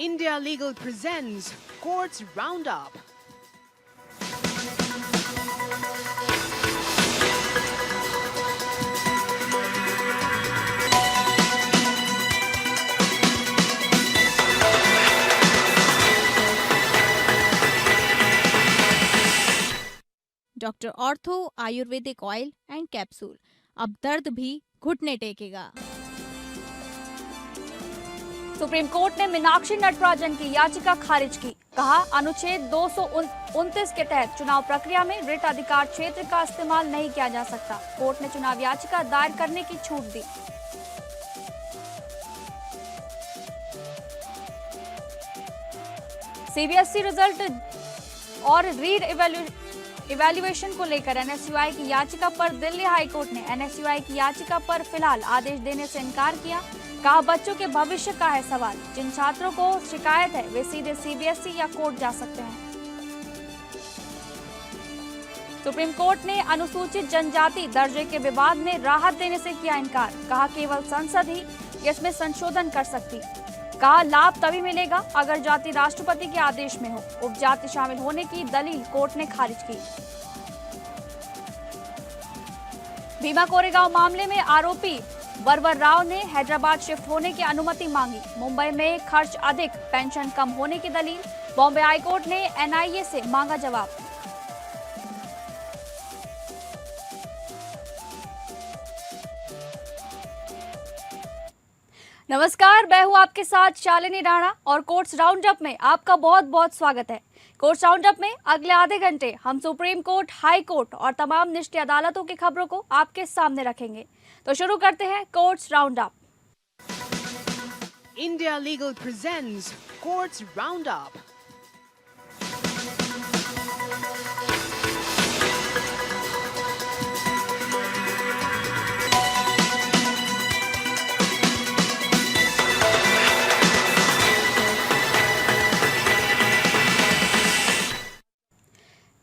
India Legal presents Courts Roundup. Doctor ortho Ayurvedic oil and capsule, अब दर्द भी घुटने टेकेगा। सुप्रीम कोर्ट ने मीनाक्षी नटराजन की याचिका खारिज की। कहा, अनुच्छेद 229 के तहत चुनाव प्रक्रिया में रिट अधिकार क्षेत्र का इस्तेमाल नहीं किया जा सकता। कोर्ट ने चुनाव याचिका दायर करने की छूट दी। सीबीएसई रिजल्ट और रीड इवैल्यूएशन को लेकर एनएसयूआई की याचिका पर दिल्ली हाईकोर्ट ने एनएसयूआई की याचिका पर फिलहाल आदेश देने से इनकार किया। कहा, बच्चों के भविष्य का है सवाल। जिन छात्रों को शिकायत है वे सीधे सीबीएसई या कोर्ट जा सकते हैं। सुप्रीम कोर्ट ने अनुसूचित जनजाति दर्जे के विवाद में राहत देने से किया इनकार। कहा, केवल संसद ही इसमें संशोधन कर सकती। कहा, लाभ तभी मिलेगा अगर जाति राष्ट्रपति के आदेश में हो। उपजाति शामिल होने की दलील कोर्ट ने खारिज की। भीमा कोरेगांव मामले में आरोपी वरवर राव ने हैदराबाद शिफ्ट होने की अनुमति मांगी। मुंबई में खर्च अधिक, पेंशन कम होने की दलील। बॉम्बे हाईकोर्ट ने एनआईए से मांगा जवाब। नमस्कार, मैं हूं आपके साथ शालिनी राणा और कोर्ट्स राउंडअप में आपका बहुत बहुत स्वागत है। कोर्ट्स राउंडअप में अगले आधे घंटे हम सुप्रीम कोर्ट, हाई कोर्ट और तमाम निचली अदालतों की खबरों को आपके सामने रखेंगे। तो शुरू करते हैं courts roundup. India Legal presents Courts Roundup.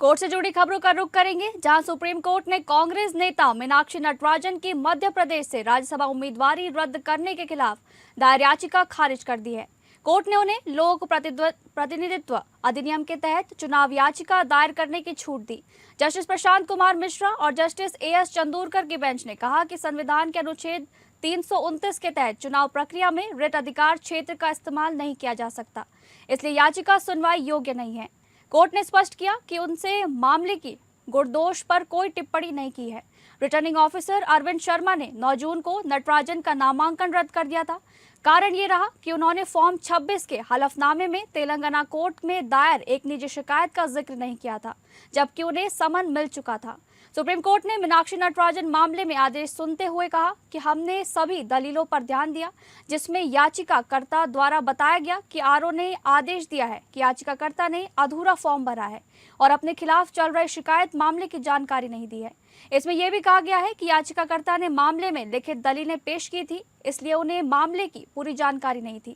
Court से जुड़ी खबरों का रुख करेंगे, जहां सुप्रीम कोर्ट ने कांग्रेस नेता मीनाक्षी नटराजन की मध्य प्रदेश से राज्यसभा उम्मीदवारी रद्द करने के खिलाफ दायर याचिका खारिज कर दी है। कोर्ट ने उन्हें लोक प्रतिनिधित्व अधिनियम के तहत चुनाव याचिका दायर करने की छूट दी। जस्टिस प्रशांत कुमार मिश्रा और जस्टिस एएस चंदूरकर की बेंच ने कहा कि संविधान के अनुच्छेद 329 के तहत चुनाव प्रक्रिया में रिट अधिकार क्षेत्र का इस्तेमाल नहीं किया जा सकता, इसलिए याचिका सुनवाई योग्य नहीं है। कोर्ट ने स्पष्ट किया कि उनसे मामले की गुणदोष पर कोई टिप्पणी नहीं की है। रिटर्निंग ऑफिसर अरविंद शर्मा ने 9 जून को नटराजन का नामांकन रद्द कर दिया था। कारण ये रहा कि उन्होंने फॉर्म 26 के हलफनामे में तेलंगाना कोर्ट में दायर एक निजी शिकायत का जिक्र नहीं किया था, जबकि उन्हें समन मिल चुका था। सुप्रीम कोर्ट ने मीनाक्षी नटराजन मामले में आदेश सुनते हुए कहा कि हमने सभी दलीलों पर ध्यान दिया जिसमें याचिकाकर्ता द्वारा बताया गया कि आरओ ने आदेश दिया है कि याचिकाकर्ता ने अधूरा फॉर्म भरा है और अपने खिलाफ चल रहे शिकायत मामले की जानकारी नहीं दी है। इसमें यह भी कहा गया है कि याचिकाकर्ता ने मामले में लिखित दलीलें पेश की थी, इसलिए उन्हें मामले की पूरी जानकारी नहीं थी।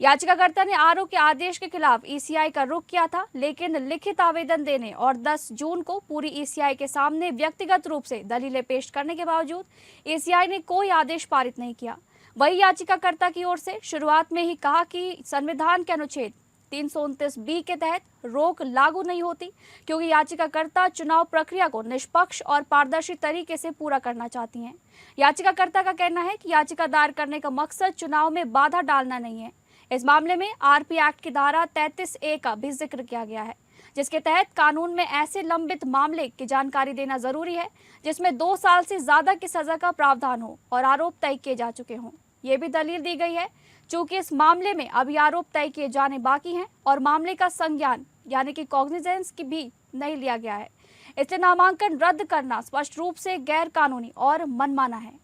याचिकाकर्ता ने आरओ के आदेश के खिलाफ ईसीआई का रुख किया था, लेकिन लिखित आवेदन देने और 10 जून को पूरी ईसीआई के सामने व्यक्तिगत रूप से दलीलें पेश करने के बावजूद ईसीआई ने कोई आदेश पारित नहीं किया। वही याचिकाकर्ता की ओर से शुरुआत में ही कहा कि संविधान के अनुच्छेद 329 के तहत रोक लागू नहीं होती, क्योंकि याचिकाकर्ता चुनाव प्रक्रिया को निष्पक्ष और पारदर्शी तरीके से पूरा करना चाहती हैं। याचिकाकर्ता का कहना है कि याचिका दायर करने का मकसद चुनाव में बाधा डालना नहीं है। इस मामले में आरपी एक्ट की धारा 33A का भी जिक्र किया गया है, जिसके तहत कानून में ऐसे लंबित मामले की जानकारी देना जरूरी है जिसमें 2 साल से ज्यादा की सजा का प्रावधान हो और आरोप तय किए जा चुके हों। ये भी दलील दी गई है चूंकि इस मामले में अभी आरोप तय किए जाने बाकी हैं और मामले का संज्ञान यानी कि कॉग्निजेंस की भी नहीं लिया गया है, इसलिए नामांकन रद्द करना स्पष्ट रूप से गैर कानूनी और मनमाना है।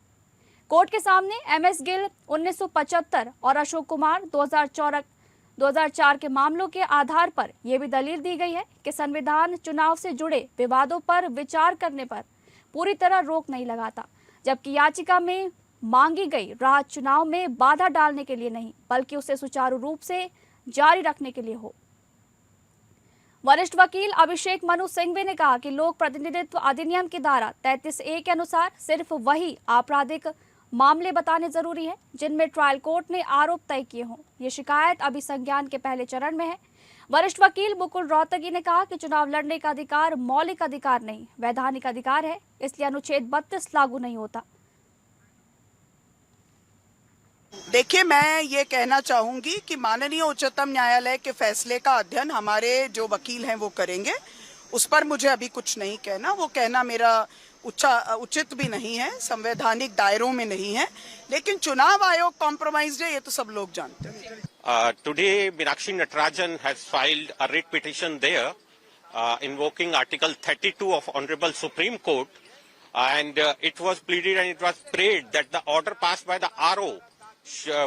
कोर्ट के सामने एमएस गिल 1975 और अशोक कुमार 2004 के मामलों के आधार पर यह भी दलील दी गई है कि संविधान चुनाव से जुड़े विवादों पर विचार करने पर पूरी तरह रोक नहीं लगाता, जबकि याचिका में मांगी गई राहत चुनाव में बाधा डालने के लिए नहीं, बल्कि उसे सुचारू रूप से जारी रखने के लिए हो। वरिष्ठ वकील अभिषेक मनु सिंघवी ने कहा कि लोक प्रतिनिधित्व अधिनियम की धारा 33A के अनुसार सिर्फ वही आपराधिक मामले बताने जरूरी है जिनमें ट्रायल कोर्ट ने आरोप तय किए हों। ये शिकायत अभी संज्ञान के पहले चरण में है। वरिष्ठ वकील मुकुल रोहतगी ने कहा कि चुनाव लड़ने का अधिकार मौलिक अधिकार नहीं, वैधानिक अधिकार है, इसलिए अनुच्छेद 32 लागू नहीं होता। देखिए, मैं ये कहना चाहूंगी कि माननीय उच्चतम न्यायालय के फैसले का अध्ययन हमारे जो वकील हैं वो करेंगे। उस पर मुझे अभी कुछ नहीं कहना, वो कहना मेरा उचित भी नहीं है, संवैधानिक दायरों में नहीं है। लेकिन चुनाव आयोग कॉम्प्रोमाइज्ड है, ये तो सब लोग जानते हैं। Today, Meenakshi Natarajan has filed a writ petition there invoking Article 32 of Honorable Supreme Court, and it was pleaded and it was prayed that the order passed by the RO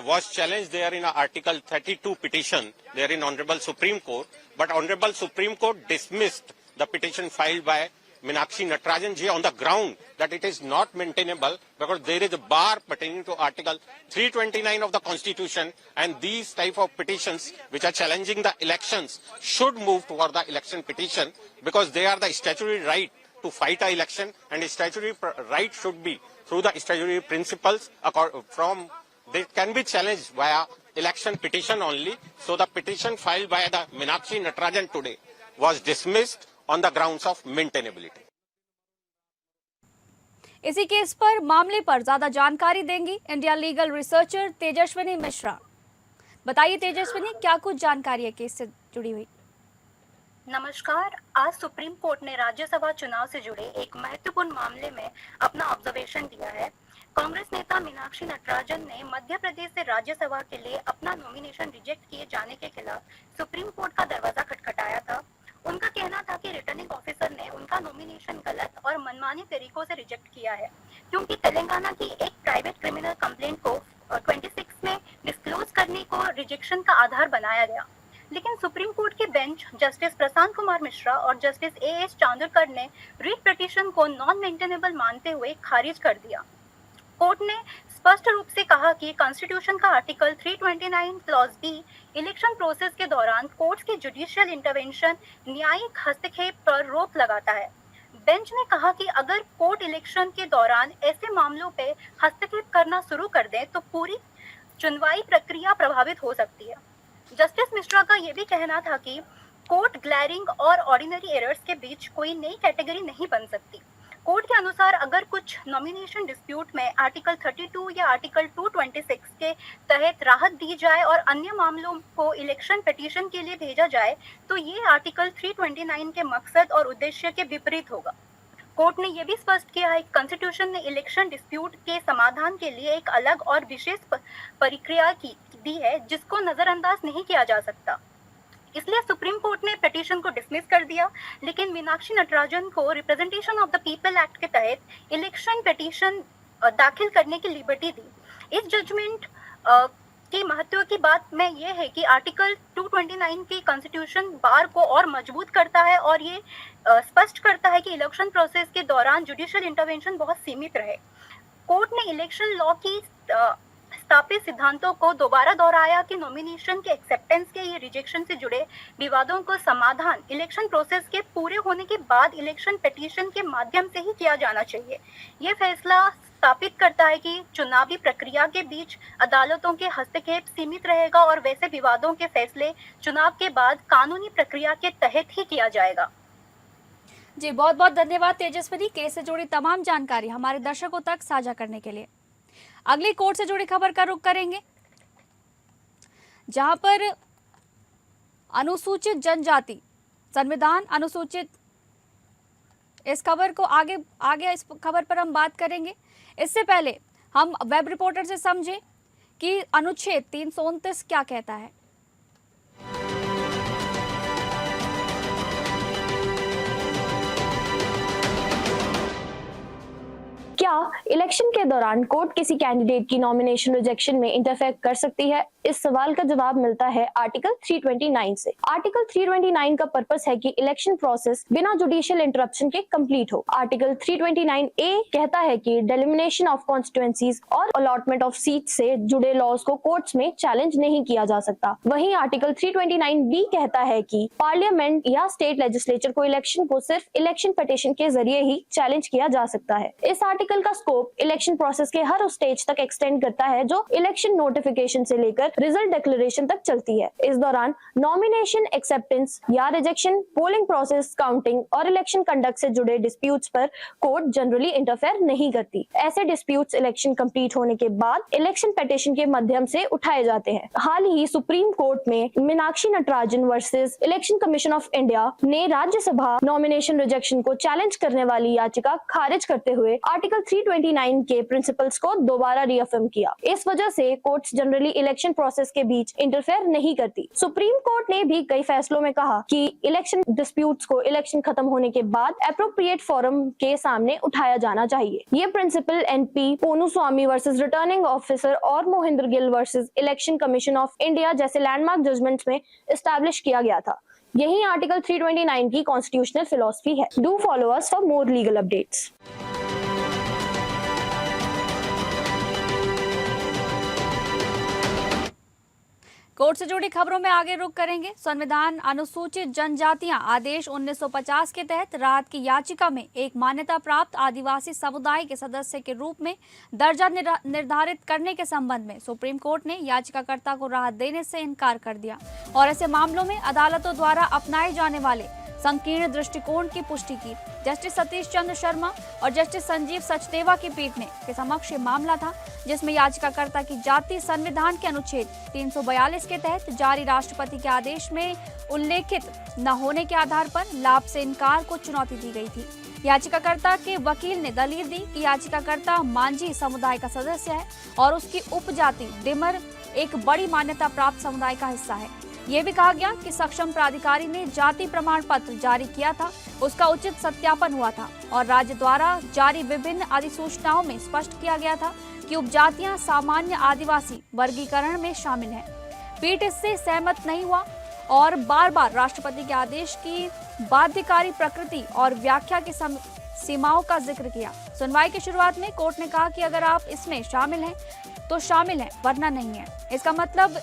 was challenged there in Article 32 petition there in Honorable Supreme Court, but Honorable Supreme Court dismissed the petition filed by Meenakshi Natarajan ji on the ground that it is not maintainable because there is a bar pertaining to Article 329 of the Constitution, and these type of petitions which are challenging the elections should move toward the election petition because they are the statutory right to fight an election, and the statutory right should be through the statutory principles from they can be challenged via election petition only. So the petition filed by the Meenakshi Natarajan today was dismissed on the grounds of maintainability. इसी case पर मामले पर ज्यादा जानकारी देंगी India legal researcher Tejaswini Mishra. बताइए तेजस्विनी, क्या कुछ जानकारी है केस से जुड़ी हुई? नमस्कार। आज सुप्रीम कोर्ट ने राज्यसभा चुनाव से जुड़े एक महत्वपूर्ण मामले में अपना ऑब्जर्वेशन दिया है। कांग्रेस नेता मीनाक्षी नटराजन ने मध्य प्रदेश से राज्यसभा के लिए अपना नॉमिनेशन रिजेक्ट किए जाने के खिलाफ सुप्रीम कोर्ट का दरवाजा खटखटाया था। उनका कहना था कि रिटर्निंग ऑफिसर ने उनका नॉमिनेशन गलत और मनमानी तरीकों से रिजेक्ट किया है, क्योंकि तेलंगाना की एक प्राइवेट क्रिमिनल कंप्लेंट को 26 में डिस्क्लोज करने को रिजेक्शन का आधार बनाया गया। लेकिन सुप्रीम कोर्ट के बेंच जस्टिस प्रशांत कुमार मिश्रा और जस्टिस A.S. चांदोरकर ने रिट पिटीशन को नॉन मेंटेनेबल मानते हुए खारिज कर दिया। कोर्ट ने स्पष्ट रूप से कहा कि कॉन्स्टिट्यूशन का article 329 clause B election process के दौरान कोर्ट्स के जुडिशियल इंटरवेंशन न्यायिक हस्तक्षेप पर रोक लगाता है। बेंच ने कहा कि अगर कोर्ट इलेक्शन के दौरान ऐसे मामलों पे हस्तक्षेप करना शुरू कर दे तो पूरी चुनावी प्रक्रिया प्रभावित हो सकती है। जस्टिस मिश्रा का यह भी कहना था कि कोर्ट ग्लैरिंग और ऑर्डिनरी एरर्स के बीच कोई नई कैटेगरी नहीं बन सकती। कोर्ट के अनुसार अगर कुछ नॉमिनेशन डिस्प्यूट में आर्टिकल 32 या आर्टिकल 226 के तहत राहत दी जाए और अन्य मामलों को इलेक्शन पिटीशन के लिए भेजा जाए तो ये आर्टिकल 329 के मकसद और उद्देश्य के विपरीत होगा। कोर्ट ने यह भी स्पष्ट किया है कि कॉन्स्टिट्यूशन ने इलेक्शन डिस्प्यूट के समाधान के लिए एक अलग और विशेष प्रक्रिया दी है जिसको नजरअंदाज नहीं किया जा सकता। इसलिए सुप्रीम कोर्ट ने पिटीशन को डिसमिस कर दिया, लेकिन मीनाक्षी नटराजन को representation of the people act के तहत इलेक्शन पिटीशन दाखिल करने की लिबर्टी दी। इस जजमेंट की महत्व की बात में यह है कि आर्टिकल 229 की कॉन्स्टिट्यूशन बार को और मजबूत करता है और ये स्पष्ट करता है कि इलेक्शन प्रोसेस के दौरान जुडिशियल इंटरवेंशन बहुत सीमित रहे। कोर्ट ने इलेक्शन लॉ की स्थापित सिद्धांतों को दोबारा दोहराया कि नॉमिनेशन के एक्सेप्टेंस के या रिजेक्शन से जुड़े विवादों को समाधान इलेक्शन प्रोसेस के पूरे होने के बाद इलेक्शन पिटीशन के माध्यम से ही किया जाना चाहिए। यह फैसला स्थापित करता है कि चुनावी प्रक्रिया के बीच अदालतों के हस्तक्षेप सीमित रहेगा और वैसे विवादों के फैसले चुनाव के बाद कानूनी प्रक्रिया के तहत ही किया जाएगा। जी बहुत बहुत धन्यवाद तेजस्विनी, केस से जुड़ी तमाम जानकारी हमारे दर्शकों तक साझा करने के लिए। अगली कोर्ट से जुड़ी खबर का रुख करेंगे, जहां पर अनुसूचित जनजाति संविधान अनुसूचित, इस खबर को आगे इस खबर पर हम बात करेंगे। इससे पहले हम वेब रिपोर्टर से समझे कि अनुच्छेद 329 क्या कहता है। क्या इलेक्शन के दौरान कोर्ट किसी कैंडिडेट की नॉमिनेशन रिजेक्शन में इंटरफेयर कर सकती है? इस सवाल का जवाब मिलता है आर्टिकल 329 से। आर्टिकल 329 का पर्पस है कि इलेक्शन प्रोसेस बिना जुडिशियल इंटरप्शन के कंप्लीट हो। आर्टिकल 329 ए कहता है कि डेलिमिनेशन ऑफ कॉन्स्टिट्यूएंसीज और अलॉटमेंट ऑफ सीट से जुड़े लॉज को कोर्ट्स में चैलेंज नहीं किया जा सकता। वहीं आर्टिकल 329 बी कहता है कि पार्लियामेंट या स्टेट लेजिस्लेचर को इलेक्शन को सिर्फ इलेक्शन पिटीशन के जरिए ही चैलेंज किया जा सकता है। इस आर्टिकल आर्टिकल का स्कोप इलेक्शन प्रोसेस के हर उस स्टेज तक एक्सटेंड करता है जो इलेक्शन नोटिफिकेशन से लेकर रिजल्ट डिक्लेरेशन तक चलती है। इस दौरान नॉमिनेशन एक्सेप्टेंस या रिजेक्शन, पोलिंग प्रोसेस, काउंटिंग और इलेक्शन कंडक्ट से जुड़े डिस्प्यूट्स पर कोर्ट जनरली इंटरफेयर नहीं करती। ऐसे डिस्प्यूट्स इलेक्शन कंप्लीट होने के बाद इलेक्शन पिटीशन के माध्यम से उठाए जाते हैं। हाल ही सुप्रीम कोर्ट में Meenakshi Natarajan versus election commission of India ने राज्यसभा नॉमिनेशन रिजेक्शन को चैलेंज करने वाली याचिका खारिज करते हुए आर्टिकल 329 के प्रिंसिपल्स को दोबारा रीअफर्म किया। इस वजह से कोर्ट्स जनरली इलेक्शन प्रोसेस के बीच इंटरफेयर नहीं करती। सुप्रीम कोर्ट ने भी कई फैसलों में कहा कि इलेक्शन डिस्प्यूट्स को इलेक्शन खत्म होने के बाद एप्रोप्रिएट फोरम के सामने उठाया जाना चाहिए। ये principal NP Ponnuswamy versus returning officer और Mohinder Gill versus election commission of India जैसे लैंडमार्क जजमेंट्स में एस्टैब्लिश किया गया था। यही आर्टिकल 329 की कॉन्स्टिट्यूशनल फिलॉसफी है। Do follow us for more legal updates. Court से जुड़ी खबरों में आगे रुख करेंगे। संविधान अनुसूचित जनजातियां आदेश 1950 के तहत राहत की याचिका में एक मान्यता प्राप्त आदिवासी समुदाय के सदस्य के रूप में दर्जा निर्धारित करने के संबंध में सुप्रीम कोर्ट ने याचिकाकर्ता को राहत देने से इनकार कर दिया और ऐसे मामलों में अदालतों द्वारा अपनाए जाने वाले संकीर्ण दृष्टिकोण की पुष्टि की। जस्टिस सतीश चंद्र शर्मा और जस्टिस संजीव सचदेवा की पीठ ने के समक्ष मामला था, जिसमें याचिकाकर्ता की जाति संविधान के अनुच्छेद 342 के तहत जारी राष्ट्रपति के आदेश में उल्लेखित न होने के आधार पर लाभ से इनकार को चुनौती दी गई थी। याचिकाकर्ता के वकील ने दलील दी कि याचिकाकर्ता मांझी समुदाय का सदस्य है और उसकी उपजाति डिमर एक बड़ी मान्यता प्राप्त समुदाय का हिस्सा है। ये भी कहा गया कि सक्षम प्राधिकारी ने जाति प्रमाण पत्र जारी किया था, उसका उचित सत्यापन हुआ था और राज्य द्वारा जारी विभिन्न अधिसूचनाओं में स्पष्ट किया गया था कि उपजातियां सामान्य आदिवासी वर्गीकरण में शामिल हैं। पीठ इससे सहमत नहीं हुआ और बार बार राष्ट्रपति के आदेश की बाध्यकारी प्रकृति और व्याख्या की सीमाओं का जिक्र किया। सुनवाई की शुरुआत में कोर्ट ने कहा कि अगर आप इसमें शामिल हैं तो शामिल हैं, वरना नहीं है। इसका मतलब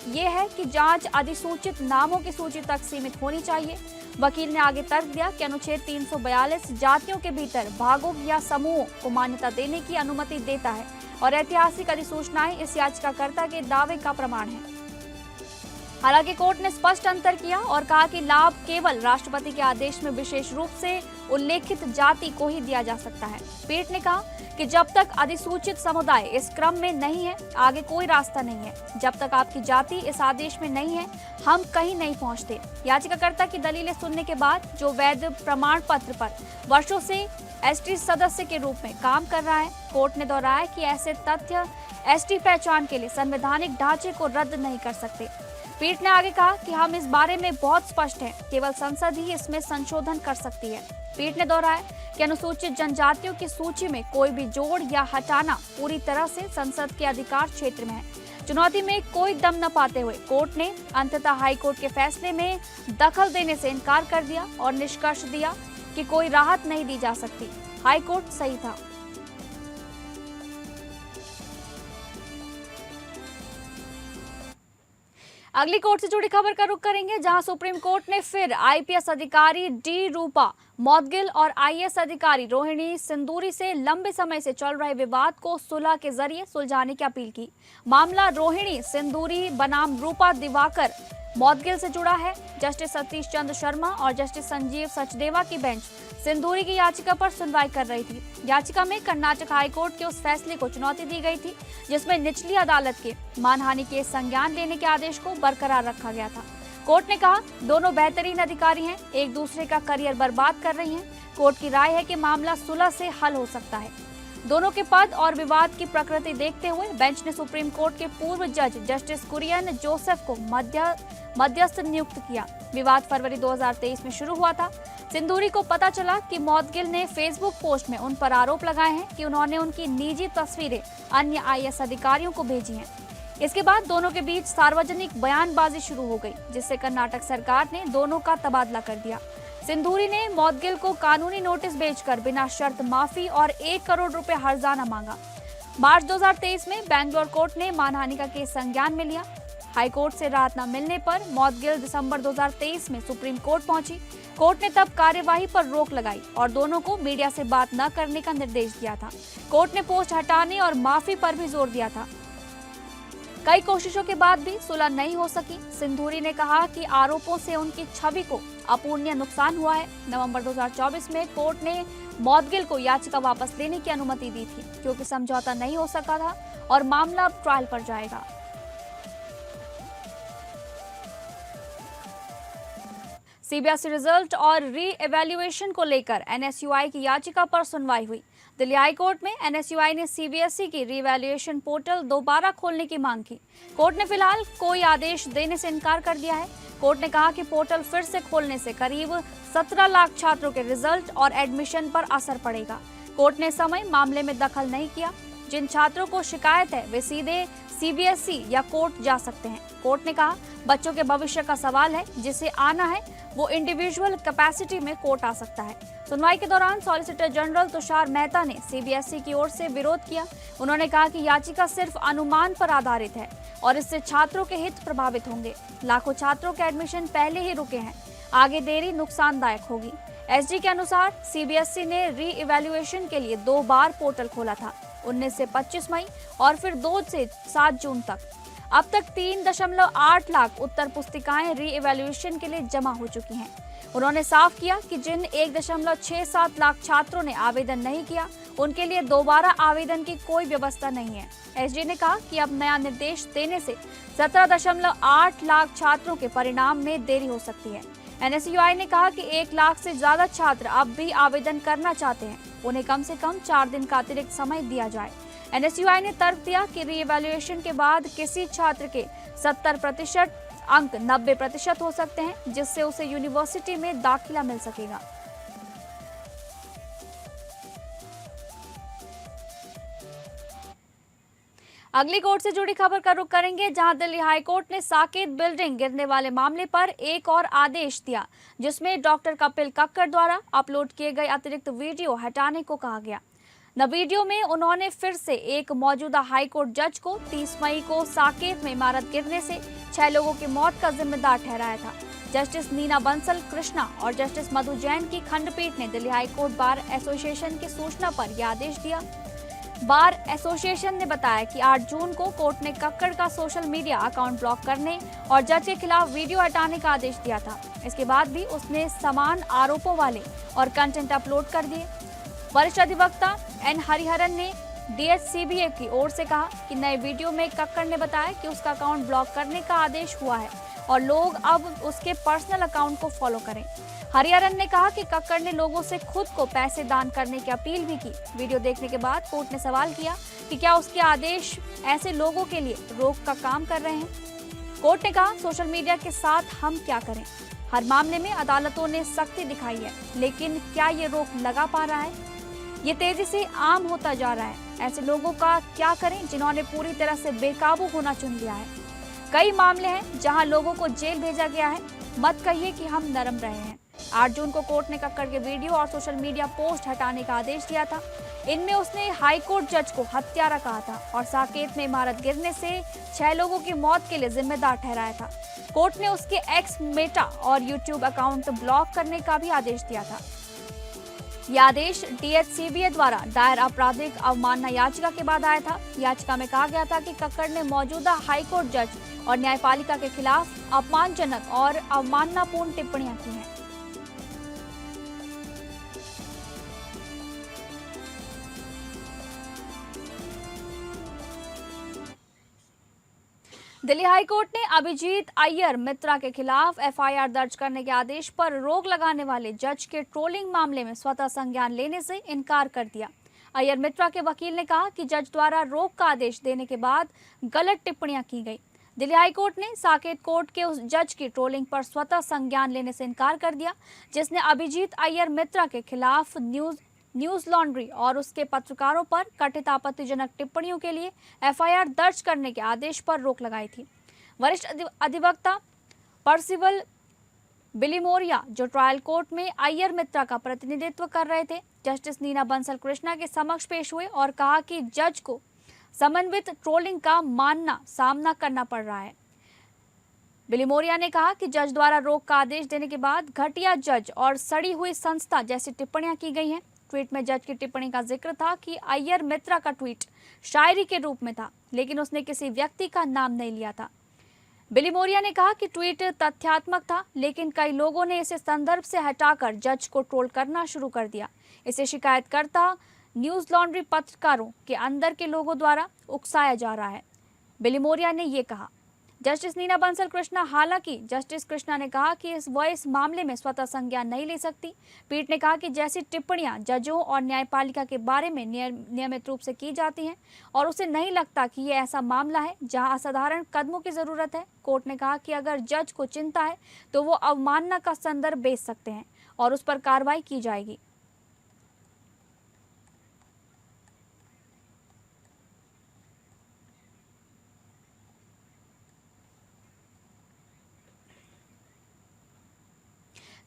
ये है कि जांच अधिसूचित नामों की सूची तक सीमित होनी चाहिए। वकील ने आगे तर्क दिया कि अनुच्छेद 342 जातियों के भीतर भागों या समूहों को मान्यता देने की अनुमति देता है और ऐतिहासिक अधिसूचनाएं इस याचिकाकर्ता के दावे का प्रमाण है। हालांकि कोर्ट ने स्पष्ट अंतर किया और कहा कि लाभ केवल राष्ट्रपति के आदेश में विशेष रूप से उल्लेखित जाति को ही दिया जा सकता है। पीठ ने कहा कि जब तक अधिसूचित समुदाय इस क्रम में नहीं है, आगे कोई रास्ता नहीं है। जब तक आपकी जाति इस आदेश में नहीं है, हम कहीं नहीं पहुंचते। याचिकाकर्ता की दलीलें सुनने के बाद जो वैध प्रमाण पत्र पर वर्षों से एसटी सदस्य के रूप में काम कर रहा है, कोर्ट ने दोहराया कि ऐसे तथ्य एसटी पहचान के लिए संवैधानिक ढांचे को रद्द नहीं कर सकते। पीठ ने आगे कहा कि हम इस बारे में बहुत स्पष्ट हैं, केवल संसद ही इसमें संशोधन कर सकती है। पीठ ने दोहराया कि अनुसूचित जनजातियों की सूची में कोई भी जोड़ या हटाना पूरी तरह से संसद के अधिकार क्षेत्र में है। चुनौती में कोई दम न पाते हुए कोर्ट ने अंततः हाईकोर्ट के फैसले में दखल देने से इनकार कर दिया और निष्कर्ष दिया कि कोई राहत नहीं दी जा सकती। हाईकोर्ट सही था। अगली कोर्ट से जुड़ी खबर का रुख करेंगे, जहां सुप्रीम कोर्ट ने फिर आईपीएस अधिकारी डी रूपा मौदगिल और आईएएस अधिकारी रोहिणी सिंदूरी से लंबे समय से चल रहे विवाद को सुलह के जरिए सुलझाने की अपील की। मामला रोहिणी सिंदूरी बनाम रूपा दिवाकर मौदगिल से जुड़ा है। जस्टिस सतीश चंद्र शर्मा और जस्टिस संजीव सचदेवा की बेंच सिंदूरी की याचिका पर सुनवाई कर रही थी। याचिका में कर्नाटक हाईकोर्ट के उस फैसले को चुनौती दी गई थी जिसमें निचली अदालत के मानहानि के संज्ञान लेने के आदेश को बरकरार रखा गया था। कोर्ट ने कहा दोनों बेहतरीन अधिकारी हैं, एक दूसरे का करियर बर्बाद कर रही हैं। कोर्ट की राय है कि मामला सुलह से हल हो सकता है। दोनों के पद और विवाद की प्रकृति देखते हुए बेंच ने सुप्रीम कोर्ट के पूर्व जज जस्टिस कुरियन जोसेफ को मध्यस्थ नियुक्त किया। विवाद फरवरी 2023 में शुरू हुआ था। सिंदूरी को पता चला कि मौदगिल ने फेसबुक पोस्ट में उन पर आरोप लगाए हैं कि उन्होंने उनकी निजी तस्वीरें अन्य आईएएस अधिकारियों को भेजी हैं। इसके बाद दोनों के बीच सार्वजनिक बयानबाजी शुरू हो गई, जिससे कर्नाटक सरकार ने दोनों का तबादला कर दिया। सिंदूरी ने मौदगिल को कानूनी नोटिस भेजकर बिना शर्त माफी और 1 करोड़ रुपए हर्जाना मांगा। मार्च 2023 में बैंगलोर कोर्ट ने मानहानि का केस संज्ञान में लिया। हाईकोर्ट से राहत न मिलने पर मौदगिल दिसंबर 2023 में सुप्रीम कोर्ट पहुंची। कोर्ट ने तब कार्यवाही पर रोक लगाई और दोनों को मीडिया से बात न करने का निर्देश दिया था। कोर्ट ने पोस्ट हटाने और माफी पर भी जोर दिया था। कई कोशिशों के बाद भी सुलह नहीं हो सकी। सिंधूरी ने कहा कि आरोपों से उनकी छवि को अपूरणीय नुकसान हुआ है। नवंबर 2024 में कोर्ट ने मौदगिल को याचिका वापस लेने की अनुमति दी थी क्योंकि समझौता नहीं हो सका था और मामला अब ट्रायल पर जाएगा। सीबीएसई रिजल्ट और री एवेल्युएशन को लेकर एनएसयूआई की याचिका पर सुनवाई हुई। दिल्ली हाईकोर्ट में एनएसयूआई ने सीबीएसई की रीवैल्यूएशन पोर्टल दोबारा खोलने की मांग की। कोर्ट ने फिलहाल कोई आदेश देने से इनकार कर दिया है। कोर्ट ने कहा कि पोर्टल फिर से खोलने से करीब 17 लाख छात्रों के रिजल्ट और एडमिशन पर असर पड़ेगा। कोर्ट ने समय मामले में दखल नहीं किया। जिन छात्रों को शिकायत है वे सीधे सीबीएसई या कोर्ट जा सकते हैं। कोर्ट ने कहा बच्चों के भविष्य का सवाल है, जिसे आना है वो इंडिविजुअल कैपेसिटी में कोर्ट आ सकता है। सुनवाई के दौरान सॉलिसिटर जनरल तुषार मेहता ने सीबीएसई की ओर से विरोध किया। उन्होंने कहा कि याचिका सिर्फ अनुमान पर आधारित है और इससे छात्रों के हित प्रभावित होंगे। लाखों छात्रों के एडमिशन पहले ही रुके हैं, आगे देरी नुकसानदायक होगी। एसजी के अनुसार सीबीएसई ने री इवैल्यूएशन के लिए 2 बार पोर्टल खोला था, 19 से 25 मई और फिर 2 से 7 जून तक। अब तक 3.8 लाख उत्तर पुस्तिकाएं री इवैल्यूएशन के लिए जमा हो चुकी हैं। उन्होंने साफ किया कि जिन 1.67 लाख छात्रों ने आवेदन नहीं किया उनके लिए दोबारा आवेदन की कोई व्यवस्था नहीं है। एसजी ने कहा कि अब नया निर्देश देने से 17.8 लाख छात्रों के परिणाम में देरी हो सकती है। एनएसयूआई ने कहा कि 1 लाख से ज्यादा छात्र अब भी आवेदन करना चाहते हैं, उन्हें कम से कम 4 दिन का अतिरिक्त समय दिया जाए। एनएसयूआई ने तर्क दिया कि रीइवैल्यूएशन के बाद किसी छात्र के 70% अंक 90% हो सकते हैं, जिससे उसे यूनिवर्सिटी में दाखिला मिल सकेगा। अगली कोर्ट से जुड़ी खबर का रुख करेंगे, जहां दिल्ली हाईकोर्ट ने साकेत बिल्डिंग गिरने वाले मामले पर एक और आदेश दिया, जिसमें डॉक्टर कपिल कक्कड़ द्वारा अपलोड किए गए अतिरिक्त वीडियो हटाने को कहा गया। न वीडियो में उन्होंने फिर से एक मौजूदा हाईकोर्ट जज को 30 मई को साकेत में इमारत गिरने से 6 लोगों की मौत का जिम्मेदार ठहराया था। जस्टिस नीना बंसल कृष्णा और जस्टिस मधु जैन की खंडपीठ ने दिल्ली हाईकोर्ट बार एसोसिएशन की सूचना पर यह आदेश दिया। बार एसोसिएशन ने बताया कि 8 जून को कोर्ट ने कक्कड़ का सोशल मीडिया अकाउंट ब्लॉक करने और जज के खिलाफ वीडियो हटाने का आदेश दिया था। इसके बाद भी उसने समान आरोपों वाले और कंटेंट अपलोड कर दिए। वरिष्ठ अधिवक्ता एन हरिहरन ने डीएचसीबीए की ओर से कहा कि नए वीडियो में कक्कड़ ने बताया कि उसका अकाउंट ब्लॉक करने का आदेश हुआ है और लोग अब उसके पर्सनल अकाउंट को फॉलो करें। हरिहरन ने कहा कि कक्कड़ ने लोगों से खुद को पैसे दान करने की अपील भी की। वीडियो देखने के बाद कोर्ट ने सवाल किया कि क्या उसके आदेश ऐसे लोगों के लिए रोक का काम कर रहे हैं। कोर्ट ने कहा सोशल मीडिया के साथ हम क्या करें। हर मामले में अदालतों ने सख्ती दिखाई है, लेकिन क्या ये रोक लगा पा रहा है? ये तेजी से आम होता जा रहा है। ऐसे लोगों का क्या करें जिन्होंने पूरी तरह से बेकाबू होना चुन लिया है। कई मामले हैं जहां लोगों को जेल भेजा गया है। मत कहिए कि हम नरम रहे हैं। 8 जून को कोर्ट ने कक्कड़ के वीडियो और सोशल मीडिया पोस्ट हटाने का आदेश दिया था। इनमें उसने हाईकोर्ट जज को हत्यारा कहा था और साकेत में इमारत गिरने से 6 लोगों की मौत के लिए जिम्मेदार ठहराया था। कोर्ट ने उसके एक्स मेटा और यूट्यूब अकाउंट ब्लॉक करने का भी आदेश दिया था। यह आदेश डीएचसीबीए द्वारा दायर आपराधिक अवमानना याचिका के बाद आया था। याचिका में कहा गया था कि कक्कड़ ने मौजूदा हाईकोर्ट जज और न्यायपालिका के खिलाफ अपमानजनक और अवमाननापूर्ण टिप्पणियां की हैं। दिल्ली हाईकोर्ट ने अभिजीत अय्यर मित्रा के खिलाफ एफआईआर दर्ज करने के आदेश पर रोक लगाने वाले जज के ट्रोलिंग मामले में स्वतः संज्ञान लेने से इनकार कर दिया। अय्यर मित्रा के वकील ने कहा कि जज द्वारा रोक का आदेश देने के बाद गलत टिप्पणियां की गई। दिल्ली हाईकोर्ट ने साकेत कोर्ट के उस जज की ट्रोलिंग पर स्वतः संज्ञान लेने से इनकार कर दिया, जिसने अभिजीत अय्यर मित्रा के खिलाफ न्यूज लॉन्ड्री और उसके पत्रकारों पर कथित आपत्तिजनक टिप्पणियों के लिए एफआईआर दर्ज करने के आदेश पर रोक लगाई थी। वरिष्ठ अधिवक्ता परसिवल बिलीमोरिया, जो ट्रायल कोर्ट में अय्यर मित्रा का प्रतिनिधित्व कर रहे थे, जस्टिस नीना बंसल कृष्णा के समक्ष पेश हुए और कहा कि जज को समन्वित ट्रोलिंग का सामना करना पड़ रहा है। बिली मोरिया ने कहा कि जज द्वारा रोक का आदेश देने के बाद घटिया जज और सड़ी हुई संस्था जैसी टिप्पणियां की गई हैं। ट्वीट में जज की टिप्पणी का जिक्र था कि अय्यर मित्रा का ट्वीट शायरी के रूप में था, लेकिन उसने किसी व्यक्ति का नाम नहीं लिया था। बिली मोरिया ने कहा कि ट्वीट तथ्यात्मक था, लेकिन कई लोगों ने इसे संदर्भ से हटाकर जज को ट्रोल करना शुरू कर दिया। इसे शिकायतकर्ता न्यूज लॉन्ड्री पत्रकारों के अंदर के लोगों द्वारा उकसाया जा रहा है। बिली मोरिया ने ये कहा। जस्टिस नीना बंसल कृष्णा, हालांकि जस्टिस कृष्णा ने कहा कि वह इस मामले में स्वतः संज्ञान नहीं ले सकती। पीठ ने कहा कि जैसी टिप्पणियां जजों और न्यायपालिका के बारे में नियमित रूप से की जाती हैं और उसे नहीं लगता कि यह ऐसा मामला है जहां असाधारण कदमों की जरूरत है। कोर्ट ने कहा कि अगर जज को चिंता है तो वो अवमानना का संदर्भ भेज सकते हैं और उस पर कार्रवाई की जाएगी।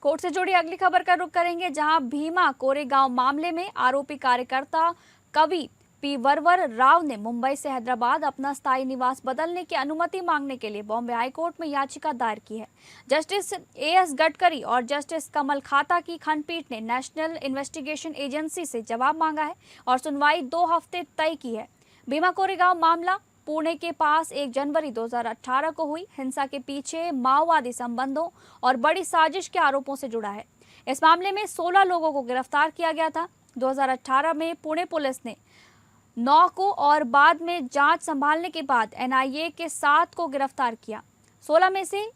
कोर्ट से जुड़ी अगली खबर का रुख करेंगे, जहां भीमा कोरेगांव मामले में आरोपी कार्यकर्ता कवि पी वरवर राव ने मुंबई से हैदराबाद अपना स्थायी निवास बदलने की अनुमति मांगने के लिए बॉम्बे हाईकोर्ट में याचिका दायर की है। जस्टिस एएस गडकरी और जस्टिस कमल खाता की खंडपीठ ने नेशनल इन्वेस्टिगेशन एजेंसी से जवाब मांगा है और सुनवाई 2 हफ्ते तय की है। भीमा कोरेगांव मामला पुणे के पास 1 जनवरी 2018 को हुई हिंसा के पीछे माओवादी संबंधों और बड़ी साजिश के आरोपों से जुड़ा है। इस मामले में 16 लोगों को गिरफ्तार किया गया था। 2018 में पुणे पुलिस ने 9 को और बाद में जांच संभालने के बाद एनआईए के 7 को गिरफ्तार किया। 16 में से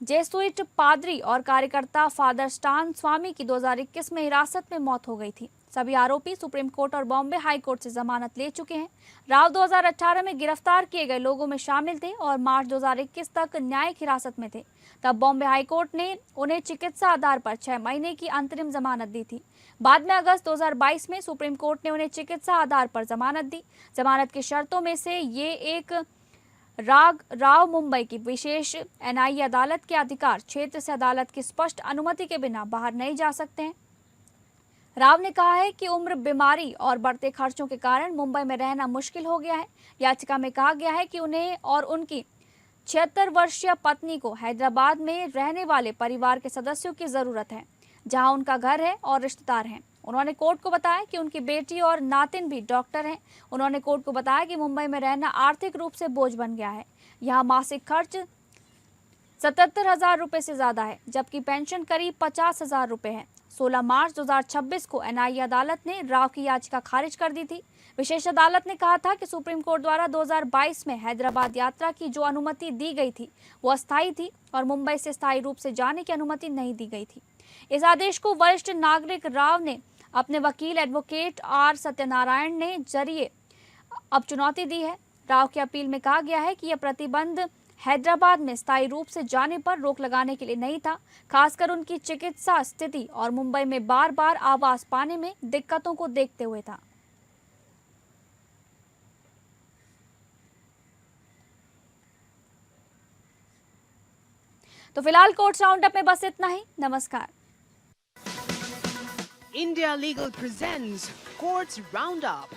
जेसुइट पादरी और कार्यकर्ता फादर स्टान स्वामी की 2021 में हिरासत में मौत हो गई थी। सभी आरोपी सुप्रीम कोर्ट और बॉम्बे हाई कोर्ट से जमानत ले चुके हैं। राव 2018 में गिरफ्तार किए गए लोगों में शामिल थे और मार्च 2021 तक न्यायिक हिरासत में थे। तब बॉम्बे हाई कोर्ट ने उन्हें चिकित्सा आधार पर 6 महीने की अंतरिम जमानत दी थी। बाद में अगस्त 2022 में सुप्रीम कोर्ट ने उन्हें चिकित्सा आधार पर जमानत दी। जमानत की शर्तों में से ये एक राव मुंबई की विशेष एनआईए अदालत के अधिकार क्षेत्र से अदालत की स्पष्ट अनुमति के बिना बाहर नहीं जा सकते हैं। राव ने कहा है कि उम्र, बीमारी और बढ़ते खर्चों के कारण मुंबई में रहना मुश्किल हो गया है। याचिका में कहा गया है कि उन्हें और उनकी 76 वर्षीय पत्नी को हैदराबाद में रहने वाले परिवार के सदस्यों की जरूरत है, जहां उनका घर है और रिश्तेदार हैं। उन्होंने कोर्ट को बताया कि उनकी बेटी और नातिन भी डॉक्टर हैं। उन्होंने कोर्ट को बताया कि मुंबई में रहना आर्थिक रूप से बोझ बन गया है। यहाँ मासिक खर्च 77,000 रुपये से ज्यादा है, जबकि पेंशन करीब 50,000 रुपये है। 16 मार्च 2026 को एनआईए अदालत ने राव की याचिका खारिज कर दी थी। विशेष अदालत ने कहा था कि सुप्रीम कोर्ट द्वारा 2022 में हैदराबाद यात्रा की जो अनुमति दी गई थी वो अस्थायी थी और मुंबई से स्थायी रूप से जाने की अनुमति नहीं दी गई थी। इस आदेश को वरिष्ठ नागरिक राव ने अपने वकील एडवोकेट आर सत्यनारायण ने जरिए अब चुनौती दी है। राव की अपील में कहा गया है कि यह प्रतिबंध हैदराबाद में स्थायी रूप से जाने पर रोक लगाने के लिए नहीं था, खासकर उनकी चिकित्सा स्थिति और मुंबई में बार बार आवास पाने में दिक्कतों को देखते हुए था। तो फिलहाल कोर्ट्स राउंड अप में बस इतना ही। नमस्कार। India Legal presents Courts Roundup.